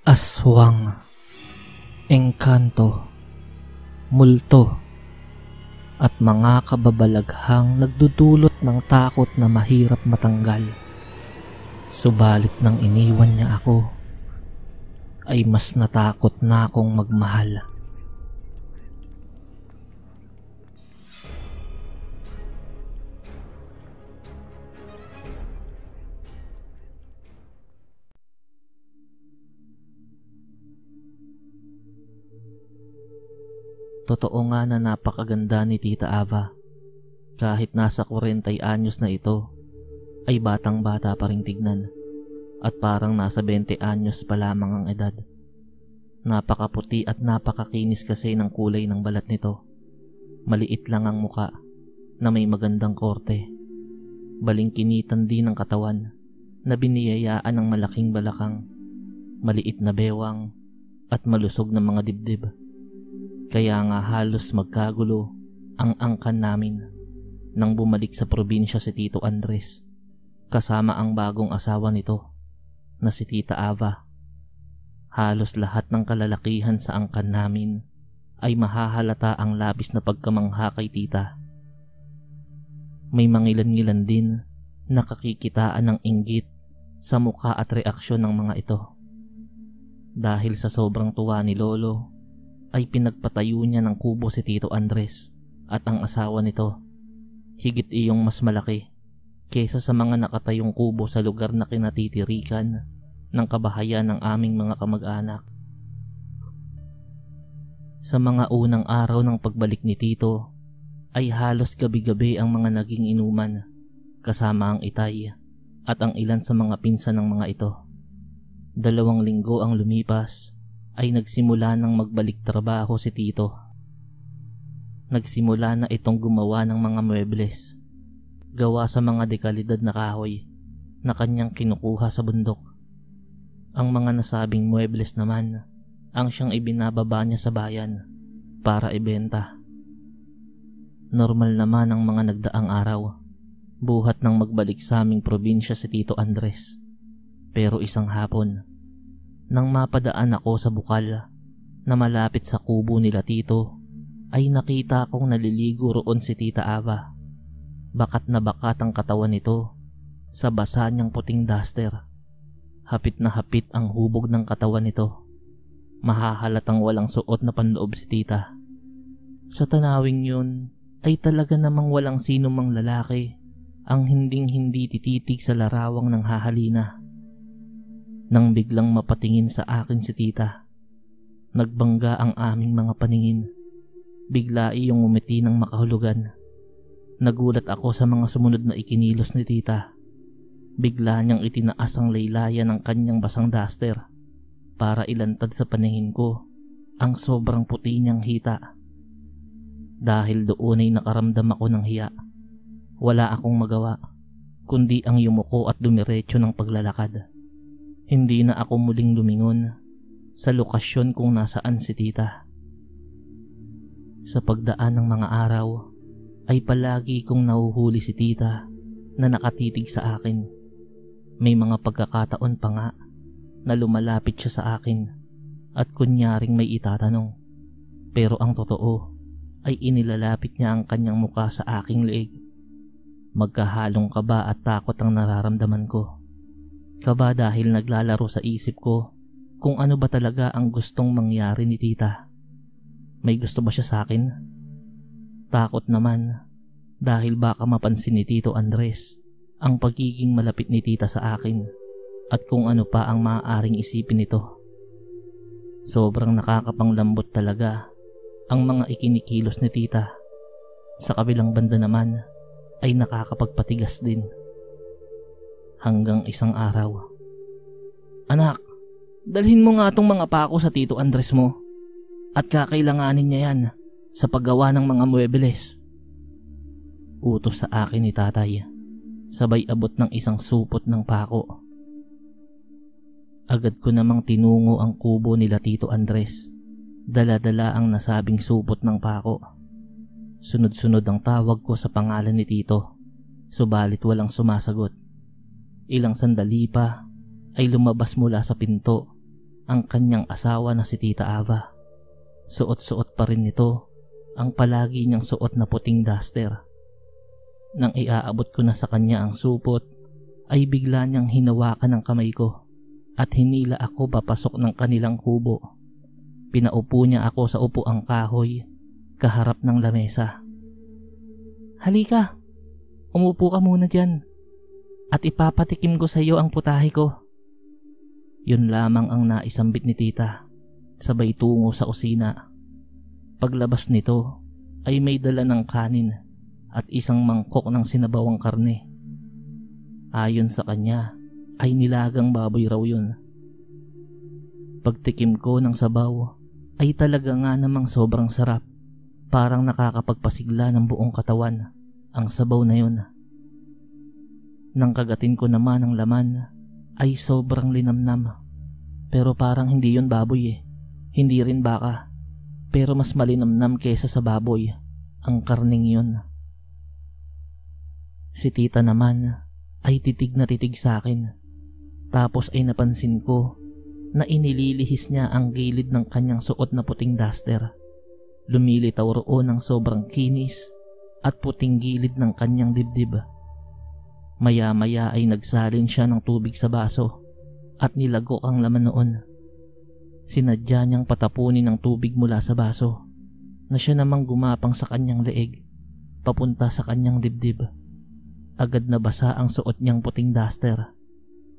Aswang, engkanto, multo, at mga kababalaghang nagdudulot ng takot na mahirap matanggal. Subalit nang iniwan niya ako, ay mas natakot na akong magmahal. Totoo nga na napakaganda ni Tita Ava. Kahit nasa 40 anyos na ito, ay batang-bata pa ring tignan. At parang nasa 20 anyos pa lamang ang edad. Napakaputi at napakakinis kasi ng kulay ng balat nito. Maliit lang ang muka na may magandang korte. Balingkinitan din ang katawan na biniyayaan ng malaking balakang, maliit na bewang at malusog na mga dibdib. Kaya nga halos magkagulo ang angkan namin nang bumalik sa probinsya si Tito Andres kasama ang bagong asawa nito na si Tita Ava. Halos lahat ng kalalakihan sa angkan namin ay mahahalata ang labis na pagkamangha kay Tita. May mangilan-ngilan din na kakikitaan ng inggit sa mukha at reaksyon ng mga ito. Dahil sa sobrang tuwa ni Lolo, ay pinagpatayo niya ng kubo si Tito Andres at ang asawa nito. Higit iyong mas malaki kaysa sa mga nakatayong kubo sa lugar na kinatitirikan ng kabahayan ng aming mga kamag-anak. Sa mga unang araw ng pagbalik ni Tito, ay halos gabi-gabi ang mga naging inuman kasama ang itay at ang ilan sa mga pinsan ng mga ito. 2 linggo ang lumipas ay nagsimula ng magbalik trabaho si Tito. Nagsimula na itong gumawa ng mga muebles, gawa sa mga dekalidad na kahoy na kanyang kinukuha sa bundok. Ang mga nasabing muebles naman ang siyang ibinababa niya sa bayan para ibenta. Normal naman ang mga nagdaang araw, buhat ng magbalik sa aming probinsya si Tito Andres. Pero isang hapon, nang mapadaan ako sa bukal na malapit sa kubo nila Tito, ay nakita kong naliligo roon si Tita Ava. Bakat na bakat ang katawan nito sa basa niyang puting duster. Hapit na hapit ang hubog ng katawan nito. Mahahalatang walang suot na panloob si Tita. Sa tanawing yun ay talaga namang walang sino mang lalaki ang hinding-hindi tititig sa larawang ng hahalina. Nang biglang mapatingin sa akin si Tita, nagbangga ang aming mga paningin. Bigla iyong umiti ng makahulugan. Nagulat ako sa mga sumunod na ikinilos ni Tita. Bigla niyang itinaas ang laylayan ng kanyang basang duster para ilantad sa paningin ko ang sobrang puti niyang hita. Dahil doon ay nakaramdam ako ng hiya. Wala akong magawa kundi ang yumuko at dumiretso ng paglalakad. Hindi na ako muling lumingon sa lokasyon kung nasaan si Tita. Sa pagdaan ng mga araw ay palagi kong nahuhuli si Tita na nakatitig sa akin. May mga pagkakataon pa nga na lumalapit siya sa akin at kunyaring may itatanong. Pero ang totoo ay inilalapit niya ang kanyang mukha sa aking leeg. Magkahalong kaba at takot ang nararamdaman ko. Kaba dahil naglalaro sa isip ko kung ano ba talaga ang gustong mangyari ni Tita. May gusto ba siya sa akin? Takot naman dahil baka mapansin ni Tito Andres ang pagiging malapit ni Tita sa akin at kung ano pa ang maaaring isipin nito. Sobrang nakakapanglambot talaga ang mga ikinikilos ni Tita. Sa kabilang banda naman ay nakakapagpatigas din. Hanggang isang araw, "Anak, dalhin mo nga tong mga pako sa Tito Andres mo at kakailanganin niya yan sa paggawa ng mga muebles." Utos sa akin ni Tatay, sabay abot ng isang supot ng pako. Agad ko namang tinungo ang kubo nila Tito Andres. Dala-dala ang nasabing supot ng pako. Sunod-sunod ang tawag ko sa pangalan ni Tito, subalit walang sumasagot. Ilang sandali pa ay lumabas mula sa pinto ang kanyang asawa na si Tita Ava. Suot-suot pa rin nito ang palagi niyang suot na puting duster. Nang iaabot ko na sa kanya ang supot, ay bigla niyang hinawakan ang kamay ko at hinila ako papasok ng kanilang kubo. Pinaupo niya ako sa upuang kahoy kaharap ng lamesa. "Halika, umupo ka muna dyan at ipapatikim ko sa iyo ang putahe ko." Yun lamang ang naisambit ni tita, sabay tungo sa kusina. Paglabas nito ay may dala ng kanin at isang mangkok ng sinabawang karne. Ayon sa kanya ay nilagang baboy raw yun. Pagtikim ko ng sabaw ay talaga nga namang sobrang sarap. Parang nakakapagpasigla ng buong katawan ang sabaw na yun. Nang kagatin ko naman ang laman ay sobrang linamnam. Pero parang hindi yun baboy eh. Hindi rin baka. Pero mas malinamnam kesa sa baboy ang karning yun. Si tita naman ay titig na titig sa akin. Tapos ay napansin ko na inililihis niya ang gilid ng kanyang suot na puting duster. Lumilitaw roon ng sobrang kinis at puting gilid ng kanyang dibdib. Maya-maya ay nagsalin siya ng tubig sa baso at nilagok ang laman noon. Sinadya niyang patapunin ng tubig mula sa baso na siya namang gumapang sa kanyang leeg papunta sa kanyang dibdib. Agad na basa ang suot niyang puting duster.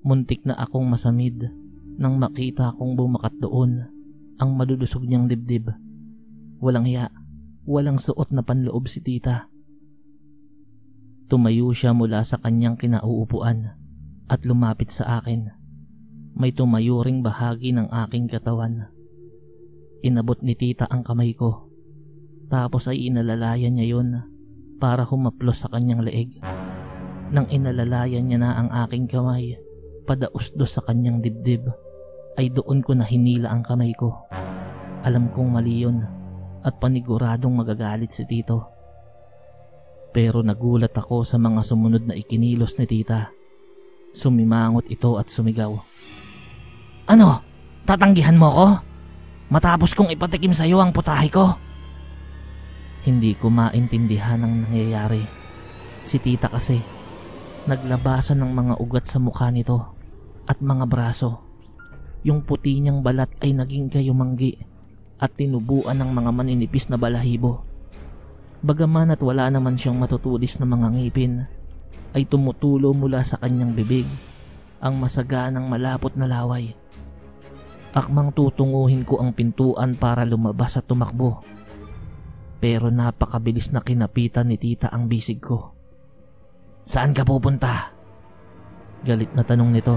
Muntik na akong masamid nang makita kong bumakat doon ang malulusog niyang dibdib. Walang hiya, walang suot na panloob si tita. Tumayo siya mula sa kanyang kinauupuan at lumapit sa akin. May tumayo ring bahagi ng aking katawan. Inabot ni tita ang kamay ko. Tapos ay inalalayan niya yun para humaplos sa kanyang leeg. Nang inalalayan niya na ang aking kamay padausdos sa kanyang dibdib, ay doon ko na hinila ang kamay ko. Alam kong mali yun at paniguradong magagalit si tito. Pero nagulat ako sa mga sumunod na ikinilos ni tita. Sumimangot ito at sumigaw. "Ano? Tatanggihan mo ko? Matapos kong ipatikim sa iyo ang putahe ko?" Hindi ko maintindihan ang nangyayari. Si tita kasi naglabasan ng mga ugat sa mukha nito at mga braso. Yung puti niyang balat ay naging kayumanggi at tinubuan ng mga maninipis na balahibo. Bagaman at wala naman siyang matutulis na mga ngipin, ay tumutulo mula sa kanyang bibig ang masaganang malapot na laway. Akmang tutunguhin ko ang pintuan para lumabas at tumakbo. Pero napakabilis na kinapitan ni tita ang bisig ko. "Saan ka pupunta?" Galit na tanong nito.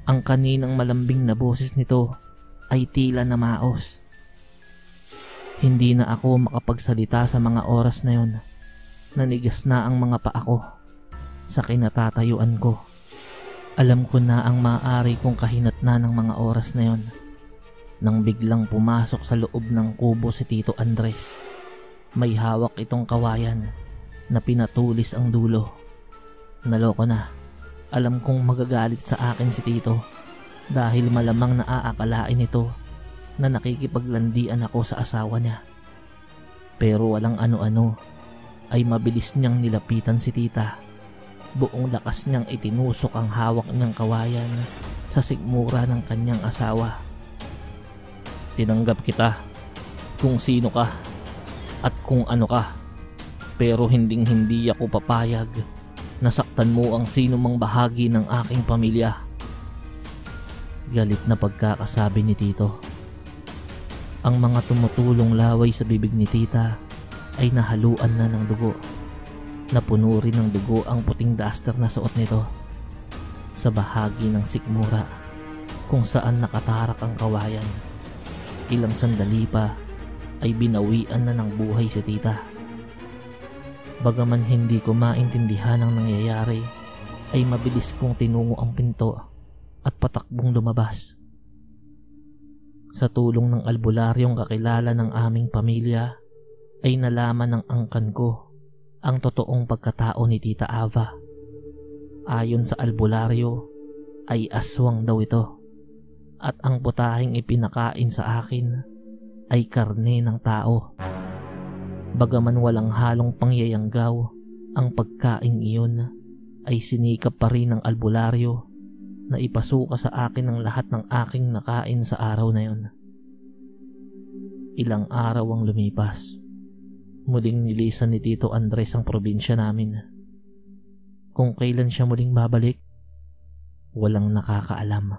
Ang kaninang malambing na boses nito ay tila namaos. Hindi na ako makapagsalita sa mga oras na yon. Nanigas na ang mga paa ko sa kinatatayuan ko. Alam ko na ang maaari kong kahinatnan ng mga oras na yon nang biglang pumasok sa loob ng kubo si Tito Andres. May hawak itong kawayan na pinatulis ang dulo. Naloko na. Alam kong magagalit sa akin si Tito dahil malamang naaakalain ito na nakikipaglandian ako sa asawa niya. Pero walang ano-ano ay mabilis niyang nilapitan si tita. Buong lakas niyang itinusok ang hawak niyang kawayan sa sikmura ng kanyang asawa. "Tinanggap kita kung sino ka at kung ano ka, pero hindi ako papayag nasaktan mo ang sino mang bahagi ng aking pamilya." Galit na pagkakasabi ni Tito. Ang mga tumutulong laway sa bibig ni tita ay nahaluan na ng dugo. Napuno rin ng dugo ang puting duster na suot nito sa bahagi ng sikmura kung saan nakatarak ang kawayan. Ilang sandali pa ay binawian na ng buhay si tita. Bagaman hindi ko maintindihan ang nangyayari, ay mabilis kong tinungo ang pinto at patakbong lumabas. Sa tulong ng albularyong kakilala ng aming pamilya, ay nalaman ng angkan ko ang totoong pagkatao ni Tita Ava. Ayon sa albularyo, ay aswang daw ito. at ang putahing ipinakain sa akin ay karne ng tao. Bagaman walang halong pangyayanggaw, ang pagkain iyon ay sinikap pa rin ng albularyo na ipasuka sa akin ang lahat ng aking nakain sa araw na yun. Ilang araw ang lumipas. Muling nilisan ni Tito Andres ang probinsya namin. Kung kailan siya muling babalik, walang nakakaalam.